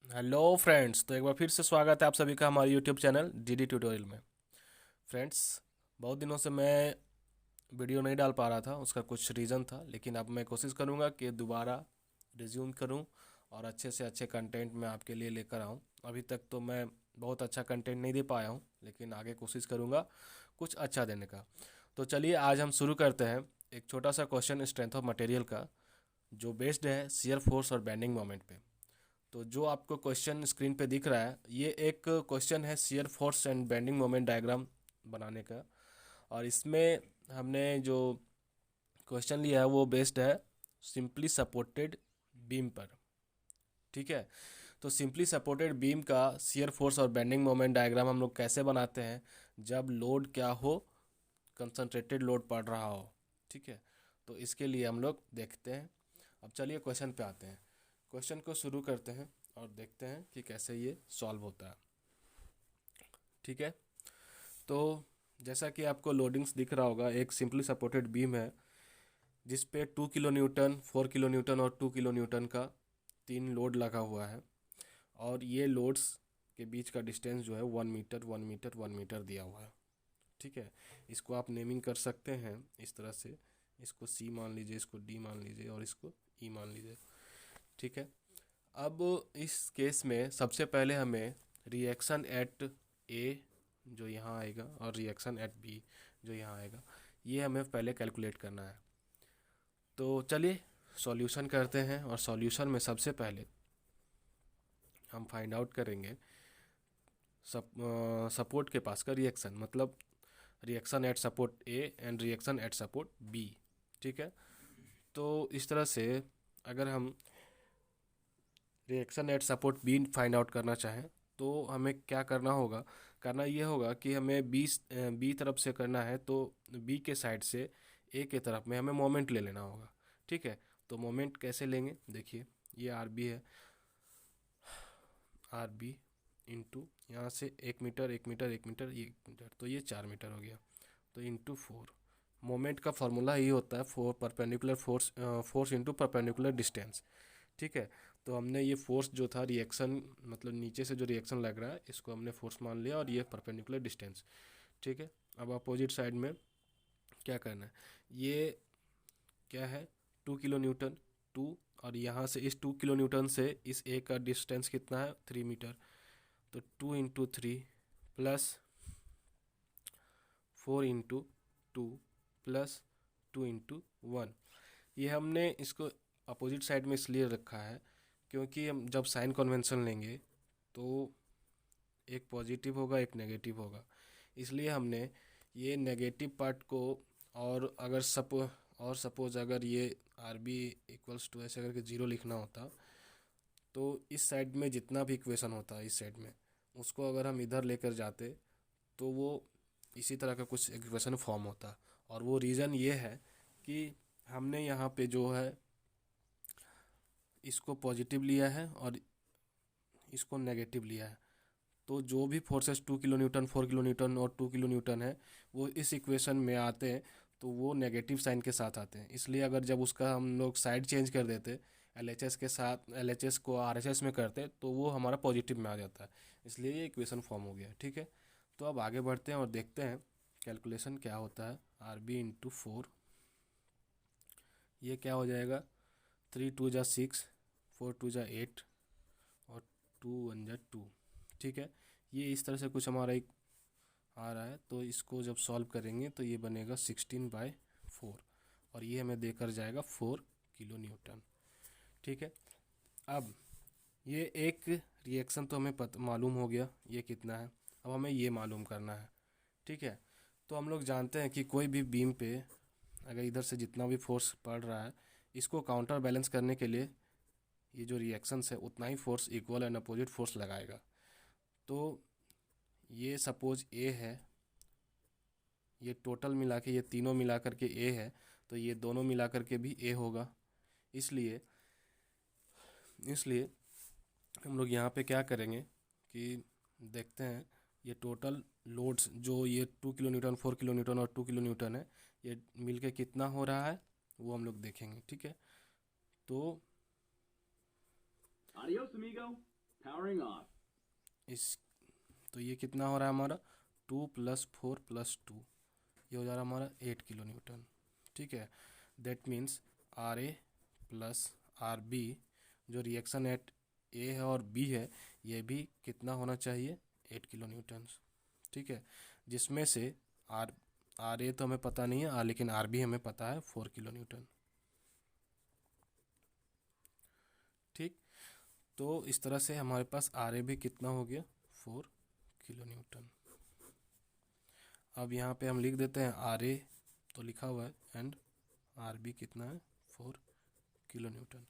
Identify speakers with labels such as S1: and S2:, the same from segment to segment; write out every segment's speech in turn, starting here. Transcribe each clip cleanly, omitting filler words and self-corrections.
S1: Hello friends, तो एक बार फिर से स्वागत है आप सभी का हमारे यूट्यूब चैनल डीडी ट्यूटोरियल में। फ्रेंड्स, बहुत दिनों से मैं वीडियो नहीं डाल पा रहा था, उसका कुछ रीज़न था, लेकिन अब मैं कोशिश करूँगा कि दोबारा रिज्यूम करूँ और अच्छे से अच्छे कंटेंट मैं आपके लिए लेकर आऊँ। अभी तक तो मैं बहुत अच्छा कंटेंट नहीं दे पाया हूँ, लेकिन आगे कोशिश करूँगा कुछ अच्छा देने का। तो चलिए आज हम शुरू करते हैं एक छोटा सा क्वेश्चन स्ट्रेंथ ऑफ मटेरियल का, जो बेस्ड है शियर फोर्स और बेंडिंग मोमेंट पे। तो जो आपको क्वेश्चन स्क्रीन पे दिख रहा है, ये एक क्वेश्चन है shear force and bending moment diagram बनाने का। और इसमें हमने जो क्वेश्चन लिया है वो बेस्ड है सिंपली सपोर्टेड बीम पर। ठीक है, तो सिंपली सपोर्टेड बीम का शियर फोर्स और बेंडिंग मोमेंट डायग्राम हम लोग कैसे बनाते हैं जब लोड क्या हो, कंसंट्रेटेड लोड पड़ रहा हो। ठीक है, तो इसके लिए हम लोग देखते हैं। अब चलिए क्वेश्चन पे आते हैं। क्वेश्चन को शुरू करते हैं और देखते हैं कि कैसे ये सॉल्व होता है। ठीक है, तो जैसा कि आपको लोडिंग्स दिख रहा होगा, एक सिंपली सपोर्टेड बीम है जिस पे 2 किलो न्यूटन, 4 किलो न्यूटन और 2 किलो न्यूटन का तीन लोड लगा हुआ है। और ये लोड्स के बीच का डिस्टेंस जो है 1 मीटर 1 मीटर 1 मीटर दिया हुआ है। ठीक है, इसको आप नेमिंग कर सकते हैं इस तरह से। इसको सी मान लीजिए, इसको डी मान लीजिए और इसको ई मान लीजिए। ठीक है, अब इस केस में सबसे पहले हमें रिएक्शन एट ए जो यहाँ आएगा और रिएक्शन एट बी जो यहाँ आएगा, ये हमें पहले कैलकुलेट करना है। तो चलिए सॉल्यूशन करते हैं, और सॉल्यूशन में सबसे पहले हम फाइंड आउट करेंगे सपोर्ट के पास का रिएक्शन, मतलब reaction at support A and reaction at support B. ठीक है, तो इस तरह से अगर हम reaction at support B find out करना चाहें तो हमें क्या करना होगा। करना ये होगा कि हमें बी तरफ से करना है, तो बी के साइड से ए के तरफ में हमें मोमेंट ले लेना होगा। ठीक है, तो मोमेंट कैसे लेंगे, देखिए ये आर बी है, आर बी इंटू यहाँ से 1 मीटर 1 मीटर 1 मीटर 1 मीटर, तो ये 4 मीटर हो गया। तो इंटू 4, मोमेंट का फॉर्मूला ही होता है four perpendicular force, force into perpendicular distance. ठीक है, तो हमने ये फोर्स जो था रिएक्शन, मतलब नीचे से जो रिएक्शन लग रहा है, इसको हमने फोर्स मान लिया, और ये परपेंडिकुलर डिस्टेंस। ठीक है, अब अपोजिट साइड में क्या करना है, ये क्या है 2 किलो न्यूटन, टू, और यहाँ से इस 2 किलो न्यूटन से इस ए का डिस्टेंस कितना है 3 मीटर। तो 2 into 3 plus 4 into 2 plus 2 into 1। ये हमने इसको अपोजिट साइड में इसलिए रखा है क्योंकि हम जब साइन कन्वेंशन लेंगे तो एक पॉजिटिव होगा एक नेगेटिव होगा, इसलिए हमने ये नेगेटिव पार्ट को, और सपोज अगर ये आर बी इक्वल्स टू ऐसे करके 0 लिखना होता, तो इस साइड में जितना भी इक्वेशन होता इस साइड में, उसको अगर हम इधर लेकर जाते तो वो इसी तरह का कुछ इक्वेशन फॉर्म होता। और वो रीज़न ये है कि हमने यहाँ पे जो है इसको पॉजिटिव लिया है और इसको नेगेटिव लिया है। तो जो भी forces 2 kilo Newton 4 kilo Newton और 2 किलो न्यूटन है, वो इस इक्वेशन में आते हैं तो वो नेगेटिव साइन के साथ आते हैं। इसलिए अगर जब उसका हम लोग साइड चेंज कर देते, एलएचएस के साथ एलएचएस को आरएचएस में करते, तो वो हमारा पॉजिटिव में आ जाता है। इसलिए ये इक्वेशन फॉर्म हो गया। ठीक है, तो अब आगे बढ़ते हैं और देखते हैं कैलकुलेशन क्या होता है। आर बी इंटू 4, ये क्या हो जाएगा, 3 2 जा 6, 4 2 जा 8 और 2 1 जा 2। ठीक है, ये इस तरह से कुछ हमारा एक आ रहा है, तो इसको जब सॉल्व करेंगे तो ये बनेगा 16/4, और ये हमें देकर जाएगा 4 किलो न्यूटन। ठीक है, अब ये एक रिएक्शन तो हमें मालूम हो गया ये कितना है। अब हमें ये मालूम करना है। ठीक है, तो हम लोग जानते हैं कि कोई भी बीम पे अगर इधर से जितना भी फोर्स पड़ रहा है, इसको काउंटर बैलेंस करने के लिए ये जो रिएक्शंस है उतना ही force equal and opposite force लगाएगा। तो ये सपोज ए है, ये टोटल मिला के, ये तीनों मिला करके ए है, तो ये दोनों मिला करके भी ए होगा। इसलिए इसलिए हम लोग यहाँ पे क्या करेंगे कि देखते हैं ये टोटल लोड्स जो ये 2 किलो न्यूटन 4 किलो न्यूटन और 2 किलो न्यूटन है, ये मिलके कितना हो रहा है वो हम लोग देखेंगे। ठीक है, तो
S2: Adios, amigo. Powering off.
S1: इस तो ये कितना हो रहा है हमारा 2+4+2, ये हो जा रहा है हमारा 8 किलो न्यूटन। ठीक है, that means R A plus R B, जो रिएक्शन एट ए है और बी है, ये भी कितना होना चाहिए 8 किलो न्यूटन। ठीक है, जिसमें से आर आर ए तो हमें पता नहीं है, लेकिन आर बी हमें पता है 4 किलो न्यूटन। ठीक, तो इस तरह से हमारे पास आर ए भी कितना हो गया 4 किलो न्यूटन। अब यहाँ पे हम लिख देते हैं आर ए तो लिखा हुआ है, एंड आर बी कितना है 4 किलो न्यूटन।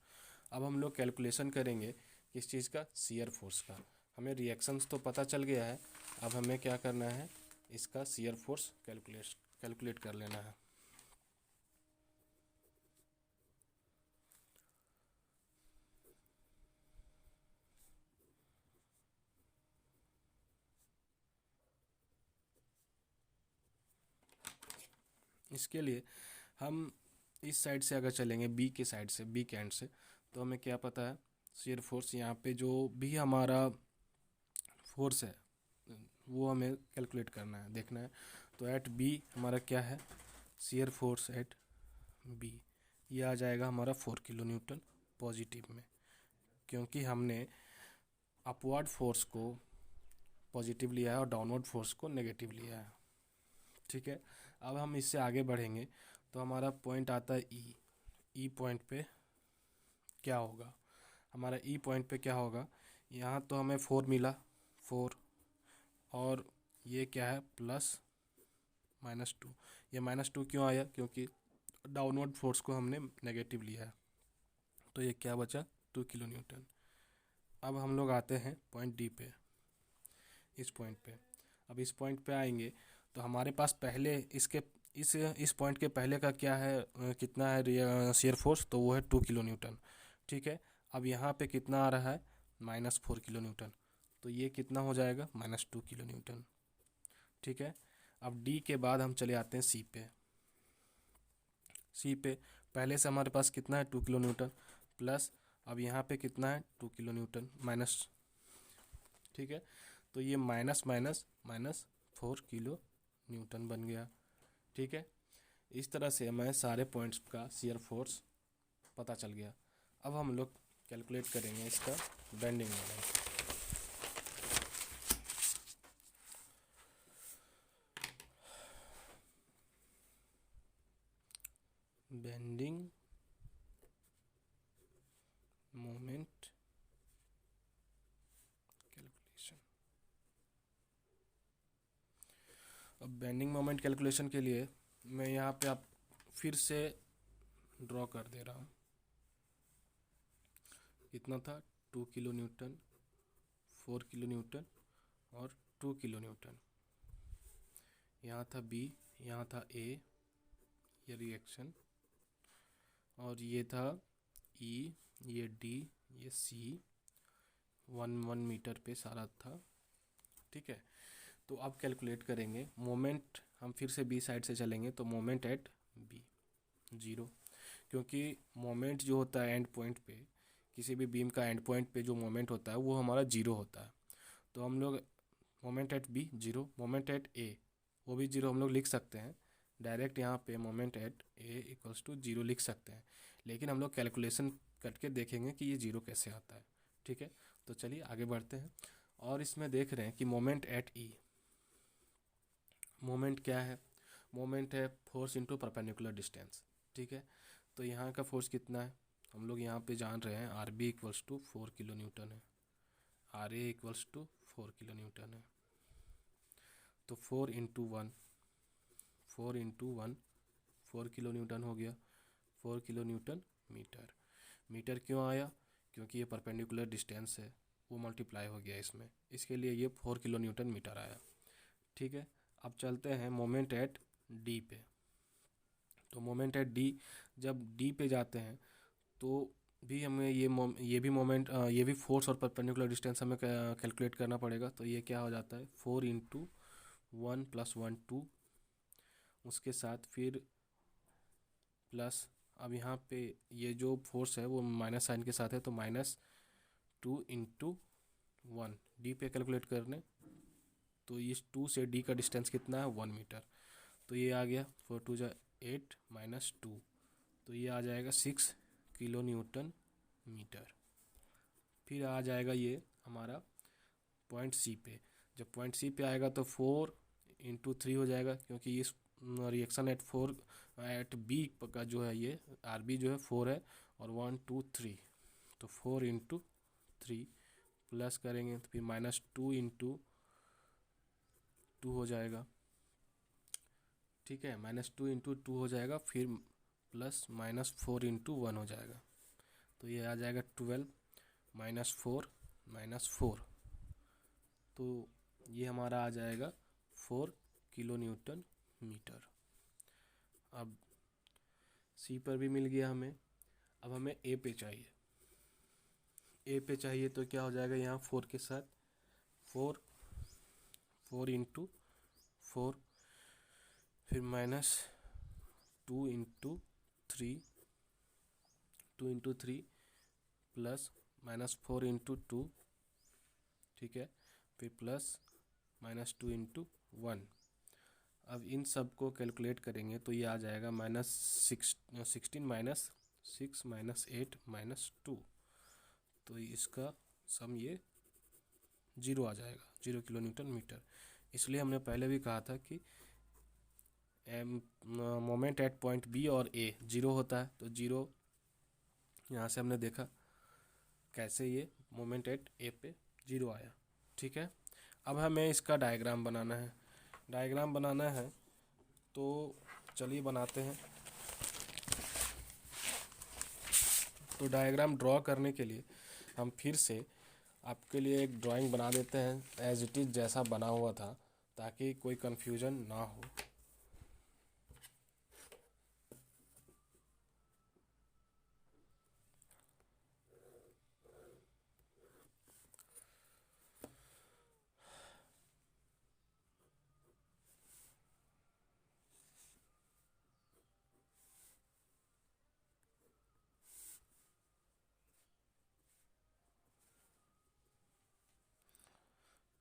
S1: अब हम लोग कैलकुलेशन करेंगे किस चीज़ का, शियर फोर्स का। हमें रिएक्शंस तो पता चल गया है, अब हमें क्या करना है, इसका शियर फोर्स कैलकुलेट कर लेना है। इसके लिए हम इस साइड से अगर चलेंगे, बी के साइड से, बी के एंड से, तो हमें क्या पता है, शियर फोर्स यहाँ पे जो भी हमारा फोर्स है वो हमें कैलकुलेट करना है, देखना है। तो एट बी हमारा क्या है, शियर फोर्स एट बी, ये आ जाएगा हमारा 4 किलो न्यूटन पॉजिटिव में, क्योंकि हमने अपवर्ड फोर्स को पॉजिटिव लिया है और डाउनवर्ड फोर्स को नेगेटिव लिया है। ठीक है, अब हम इससे आगे बढ़ेंगे तो हमारा पॉइंट आता है ई। ई पॉइंट पे क्या होगा, हमारा ई पॉइंट पे क्या होगा, यहाँ तो हमें 4 मिला, 4, और ये क्या है +-2। ये -2 क्यों आया, क्योंकि डाउनवर्ड फोर्स को हमने नेगेटिव लिया है, तो ये क्या बचा 2 किलो न्यूटन। अब हम लोग आते हैं पॉइंट डी पे, इस पॉइंट पे। अब इस पॉइंट पे आएंगे तो हमारे पास पहले इस पॉइंट के पहले का क्या है, कितना है शियर फोर्स, तो वो है 2 किलो न्यूटन। ठीक है, अब यहाँ पे कितना आ रहा है -4 किलो न्यूटन, तो ये कितना हो जाएगा -2 किलो न्यूटन। ठीक है, अब डी के बाद हम चले आते हैं सी पे। सी पे पहले से हमारे पास कितना है 2 किलो न्यूटन, प्लस अब यहाँ पे कितना है 2 किलो न्यूटन माइनस। ठीक है, तो ये minus minus minus 4 kilo Newton बन गया। ठीक है, इस तरह से हमें सारे पॉइंट्स का शियर फोर्स पता चल गया। अब हम लोग कैलकुलेट करेंगे इसका bending moment. Bending moment calculation. अब बेंडिंग मोमेंट कैलकुलेशन के लिए मैं यहाँ पे आप फिर से ड्रॉ कर दे रहा हूँ। कितना था 2 किलो न्यूटन, 4 किलो न्यूटन और 2 किलो न्यूटन। यहाँ था बी, यहाँ था ए, ये रिएक्शन, और ये था ई, ये डी, ये सी, 1 मीटर पे सारा था। ठीक है, तो अब कैलकुलेट करेंगे मोमेंट। हम फिर से बी साइड से चलेंगे तो मोमेंट एट बी 0, क्योंकि मोमेंट जो होता है एंड पॉइंट पे, किसी भी बीम का एंड पॉइंट पे जो मोमेंट होता है वो हमारा 0 होता है। तो हम लोग moment at B 0, moment at A वो भी 0 हम लोग लिख सकते हैं डायरेक्ट, यहाँ पे moment at A equals to 0 लिख सकते हैं, लेकिन हम लोग कैलकुलेशन करके देखेंगे कि ये 0 कैसे आता है। ठीक है, तो चलिए आगे बढ़ते हैं। और इसमें देख रहे हैं कि मोमेंट एट ई, मोमेंट क्या है, मोमेंट है फोर्स इंटू परपेंडिकुलर डिस्टेंस। ठीक है, तो यहाँ का फोर्स कितना है, हम लोग यहाँ पे जान रहे हैं R B equals to 4 kilo newton है, R A equals to 4 kilo newton है। तो 4 × 1, 4 × 1 4 किलो न्यूटन हो गया, 4 किलो न्यूटन मीटर। मीटर क्यों आया, क्योंकि ये परपेंडिकुलर डिस्टेंस है, वो मल्टीप्लाई हो गया इसमें, इसके लिए ये 4 किलो न्यूटन मीटर आया। ठीक है, अब चलते हैं मोमेंट एट डी पे। तो मोमेंट एट डी, जब डी पे जाते हैं तो भी हमें ये भी मोमेंट, ये भी फोर्स और परपेंडिकुलर डिस्टेंस हमें कैलकुलेट करना पड़ेगा। तो ये क्या हो जाता है 4 × 1 + 1 2, उसके साथ फिर प्लस, अब यहाँ पे ये जो फोर्स है वो माइनस साइन के साथ है, तो -2 × 1, डी पे कैलकुलेट करने, तो इस 2 से डी का डिस्टेंस कितना है 1 मीटर। तो ये आ गया 4 2 जा 8 माइनस 2, तो ये आ जाएगा 6 किलो न्यूटन मीटर। फिर आ जाएगा ये हमारा पॉइंट सी पे। जब पॉइंट सी पे आएगा तो 4 इंटू 3 हो जाएगा, क्योंकि इस रिएक्शन एट बी का जो है ये आर बी जो है 4 है, और 1 2 3, तो 4 इंटू 3 प्लस करेंगे तो फिर माइनस 2 इंटू 2 हो जाएगा। ठीक है, माइनस 2 इंटू 2 हो जाएगा, फिर प्लस माइनस 4 इंटू 1 हो जाएगा, तो ये आ जाएगा 12 माइनस 4 माइनस 4, तो ये हमारा आ जाएगा 4 किलो न्यूटन मीटर। अब सी पर भी मिल गया हमें। अब हमें ए पे चाहिए। ए पे चाहिए तो क्या हो जाएगा, यहाँ 4 के साथ 4 इंटू 4, फिर minus 2 into 3 plus minus 4 into 2, ठीक है, फिर प्लस माइनस 2 इंटू 1। अब इन सब को कैलकुलेट करेंगे तो ये आ जाएगा -16 माइनस 6 माइनस 8 माइनस 2, तो इसका सम ये 0 आ जाएगा, 0 किलो न्यूटन मीटर। इसलिए हमने पहले भी कहा था कि मोमेंट एट पॉइंट बी और ए 0 होता है, तो 0 यहाँ से हमने देखा कैसे ये मोमेंट एट ए पे 0 आया। ठीक है, अब हमें इसका डायग्राम बनाना है। तो चलिए बनाते हैं। तो डायग्राम ड्रॉ करने के लिए हम फिर से आपके लिए एक ड्राइंग बना देते हैं एज इट इज़ जैसा बना हुआ था, ताकि कोई कंफ्यूजन ना हो।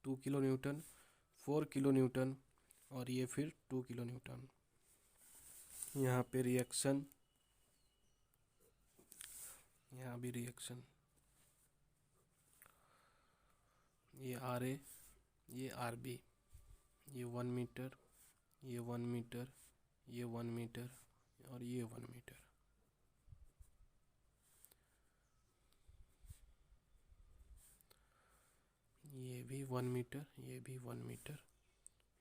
S1: Two kilo Newton, 4 kilo Newton, और ये फिर 2 किलो न्यूटन। यहाँ पे रिएक्शन, यहाँ भी रिएक्शन, ये आर ए, ये आर बी, ये 1 मीटर, ये 1 मीटर, ये 1 मीटर, और ये 1 मीटर। ये भी 1 मीटर, ये भी 1 मीटर,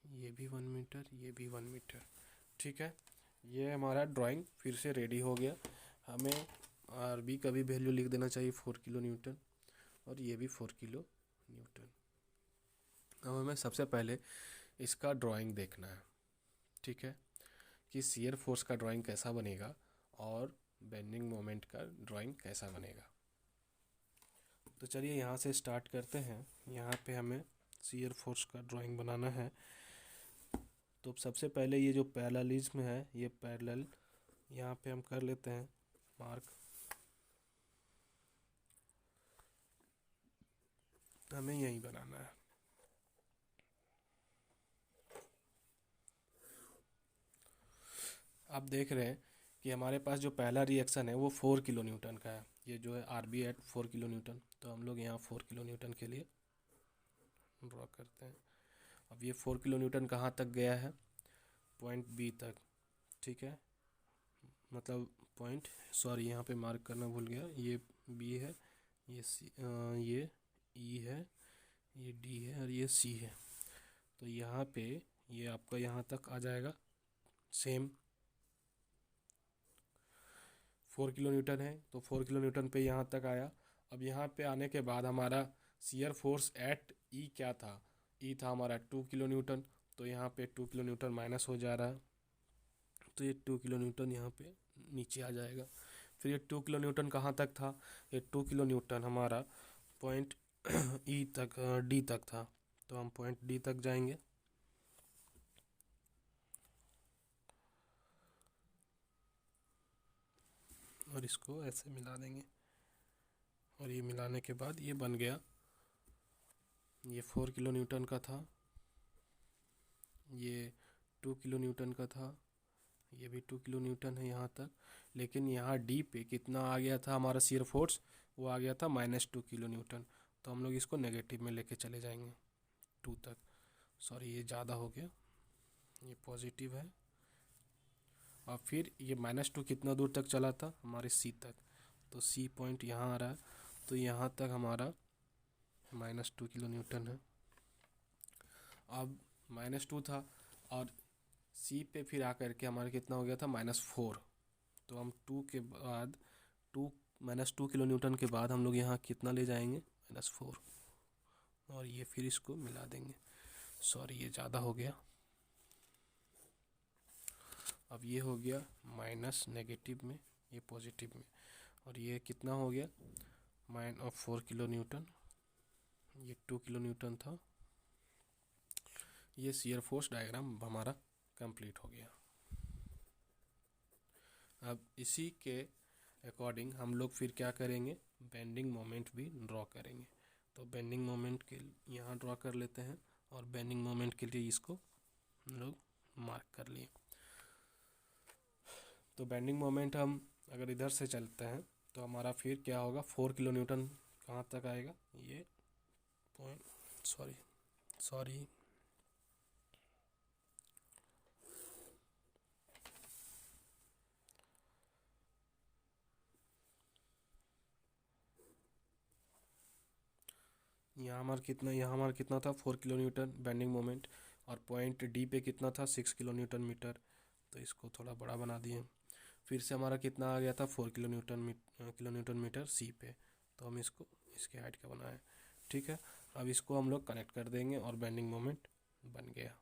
S1: ये भी 1 मीटर, ये भी 1 मीटर। ठीक है, ये हमारा ड्राइंग फिर से रेडी हो गया। हमें आर बी का भी वैल्यू लिख देना चाहिए 4 किलो न्यूटन, और ये भी 4 किलो न्यूटन। अब हमें सबसे पहले इसका ड्राइंग देखना है। ठीक है, कि शियर फोर्स का ड्राइंग कैसा बनेगा और बेंडिंग मोमेंट का ड्राइंग कैसा बनेगा। तो चलिए यहाँ से स्टार्ट करते हैं। यहाँ पे हमें शियर फोर्स का ड्राइंग बनाना है। तो सबसे पहले ये जो पैरेललिज्म है, ये पैरेलल यहाँ पे हम कर लेते हैं मार्क। हमें यही बनाना है। आप देख रहे हैं कि हमारे पास जो पहला रिएक्शन है वो 4 किलो न्यूटन का है। ये जो है R B at 4 kilo newton, तो हम लोग यहाँ 4 किलो न्यूटन के लिए ड्रॉ करते हैं। अब ये 4 किलो न्यूटन कहाँ तक गया है, पॉइंट बी तक। ठीक है, मतलब पॉइंट, सॉरी यहाँ पे मार्क करना भूल गया, ये बी है, ये सी, ये ई है, ये डी है, और ये सी है। तो यहाँ पे ये आपका यहाँ तक आ जाएगा। सेम 4 किलो न्यूटन है, तो 4 किलो न्यूटन पे यहाँ तक आया। अब यहाँ पे आने के बाद हमारा शियर फोर्स एट ई क्या था, ई था हमारा 2 किलो न्यूटन, तो यहाँ पे 2 किलो न्यूटन माइनस हो जा रहा है, तो ये 2 किलो न्यूटन यहाँ पे नीचे आ जाएगा। फिर ये 2 किलो न्यूटन कहाँ तक था, ये 2 किलो न्यूटन हमारा पॉइंट ई तक, डी तक था, तो हम पॉइंट डी तक जाएंगे। और इसको ऐसे मिला देंगे, और ये मिलाने के बाद ये बन गया ये 4 किलो न्यूटन का था, ये 2 किलो न्यूटन का था, ये भी 2 किलो न्यूटन है यहाँ तक। लेकिन यहाँ डी पे कितना आ गया था हमारा शियर फोर्स, वो आ गया था -2 किलो न्यूटन। तो हम लोग इसको नेगेटिव में लेके चले जाएंगे 2 तक। सॉरी, ये ज़्यादा हो गया, ये पॉजिटिव है। और फिर ये -2 कितना दूर तक चला था, हमारे सी तक। तो सी पॉइंट यहाँ आ रहा है, तो यहाँ तक हमारा -2 किलो न्यूटन है। अब -2 था और सी पे फिर आकर के हमारा कितना हो गया था, -4। तो हम 2 के बाद -2 किलो न्यूटन के बाद हम लोग यहाँ कितना ले जाएंगे, -4, और ये फिर इसको मिला देंगे। सॉरी, ये ज़्यादा हो गया। अब ये हो गया माइनस नेगेटिव में, ये पॉजिटिव में, और ये कितना हो गया, -4 किलो न्यूटन। ये 2 किलो न्यूटन था। ये शियर फोर्स डायग्राम हमारा कंप्लीट हो गया। अब इसी के अकॉर्डिंग हम लोग फिर क्या करेंगे, बेंडिंग मोमेंट भी ड्रॉ करेंगे। तो बेंडिंग मोमेंट के यहाँ ड्रॉ कर लेते हैं, और बेंडिंग मोमेंट के लिए इसको हम लोग मार्क कर लिए। तो बेंडिंग मोमेंट हम अगर इधर से चलते हैं तो हमारा फिर क्या होगा, 4 किलो न्यूटन कहाँ तक आएगा, ये पॉइंट, सॉरी यहाँ हमारा कितना था, 4 किलो न्यूटन बेंडिंग मोमेंट, और पॉइंट डी पे कितना था, 6 किलो न्यूटन मीटर। तो इसको थोड़ा बड़ा बना दिए। फिर से हमारा कितना आ गया था, 4 किलो न्यूटन मीटर सी पे। तो हम इसको इसके हाइट का बनाए, ठीक है। अब इसको हम लोग कनेक्ट कर देंगे और बेंडिंग मोमेंट बन गया।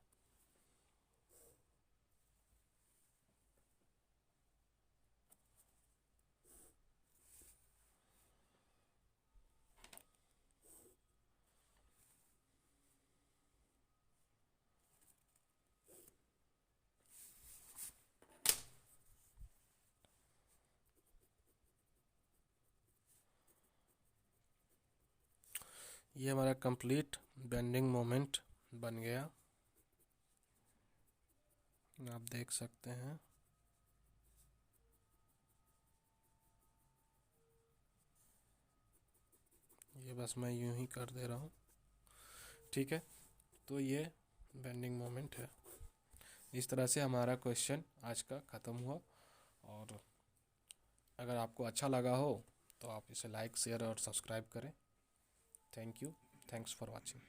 S1: ये हमारा कंप्लीट बेंडिंग मोमेंट बन गया, आप देख सकते हैं। ये बस मैं यूं ही कर दे रहा हूँ, ठीक है। तो ये बेंडिंग मोमेंट है। इस तरह से हमारा क्वेश्चन आज का ख़त्म हुआ। और अगर आपको अच्छा लगा हो तो आप इसे लाइक, शेयर और सब्सक्राइब करें। Thank you, thanks for watching.